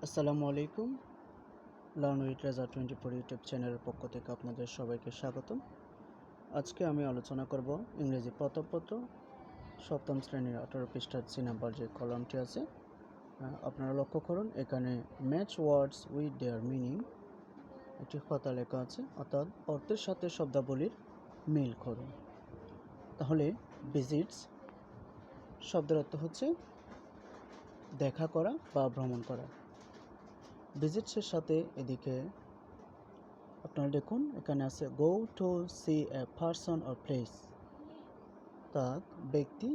আসসালামু আলাইকুম। Learn with Reza 24 YouTube চ্যানেলের পক্ষ থেকে আপনাদের সবাইকে স্বাগতম। আজকে আমি আলোচনা করব ইংরেজি প্রথম পত্র সপ্তম শ্রেণীর 18 পৃষ্ঠার সি নাম্বার যে কলামটি আছে। আপনারা লক্ষ্য করুন, এখানে match words with their meaning একটি কথা লেখা আছে, অর্থাৎ অর্থের সাথে শব্দাবলীর মিল করুন। তাহলে ভিজিটস শব্দের অর্থ হচ্ছে দেখা করা বা ভ্রমণ করা। ভিজিটসের সাথে এদিকে আপনারা দেখুন, এখানে আছে go to see a person or place, তা ব্যক্তি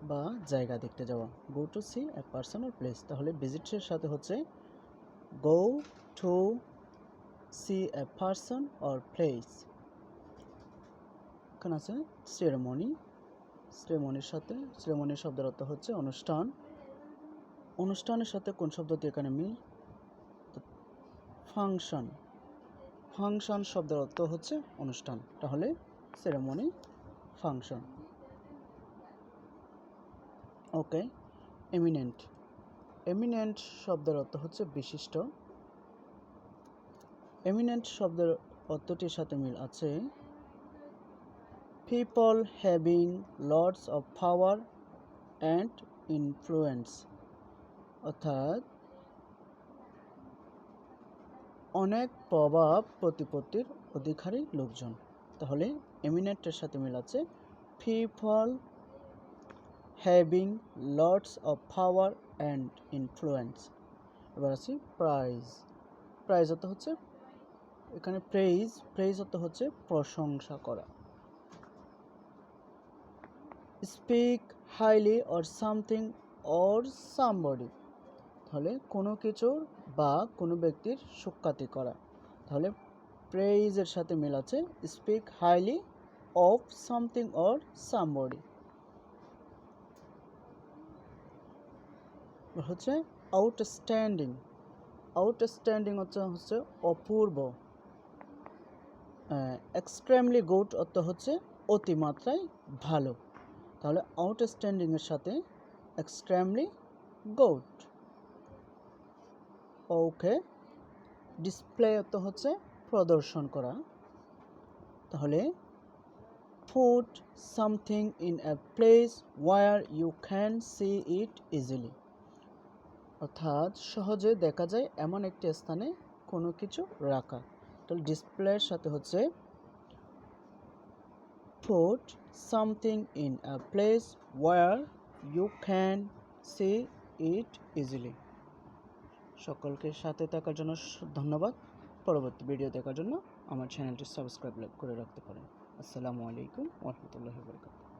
বা জায়গা দেখতে যাওয়া। Go to see a person or place, তাহলে ভিজিটের সাথে হচ্ছে go to see a person or place. এখানে আছে সেরেমনি, সেরেমনির সাথে সেরেমনির শব্দের অর্থ হচ্ছে অনুষ্ঠান। অনুষ্ঠানের সাথে কোন শব্দটি এখানে মিল? ফাংশন। ফাংশন শব্দের অর্থ হচ্ছে অনুষ্ঠান, তাহলে সেরেমনি ফাংশন। ওকে। এমিনেন্ট, এমিনেন্ট শব্দের অর্থ হচ্ছে বিশিষ্ট। এমিনেন্ট শব্দের অর্থটির সাথে মিল আছে people having lots of power and influence, অর্থাৎ অনেক প্রভাব প্রতিপত্তির অধিকারী লোকজন। তাহলে এমিনেন্টের সাথে মিল আছে people having lots of power and influence. এবার আছি প্রাইজ। প্রাইজ অর্থ হচ্ছে এখানে প্রেইজ, প্রেইজ অর্থ হচ্ছে প্রশংসা করা। Speak highly or something or somebody, তাহলে কোনো কিছুর বা কোনো ব্যক্তির সুখ্যাতি করা। তাহলে প্রেইজের সাথে মিল আছে speak highly of something or somebody. হচ্ছে আউটস্ট্যান্ডিং। আউটস্ট্যান্ডিং হচ্ছে অপূর্ব। এক্সট্রিমলি গুড অর্থ হচ্ছে অতিমাত্রায় ভালো। তাহলে আউটস্ট্যান্ডিংয়ের সাথে এক্সট্রিমলি গুড। ওকে। ডিসপ্লে অর্থ হচ্ছে প্রদর্শন করা। তাহলে put something in a place where you can see it easily, অর্থাৎ সহজে দেখা যায় এমন একটি স্থানে কোনো কিছু রাখা। তাহলে ডিসপ্লের সাথে হচ্ছে put something in a place where you can see it easily. সকলকে সাথে থাকার জন্য ধন্যবাদ। পরবর্তী ভিডিও দেখার জন্য আমার চ্যানেলটি সাবস্ক্রাইব করে রাখতে পারেন। আসসালামু আলাইকুম ওয়া রাহমাতুল্লাহি ওয়া বারাকাতুহু।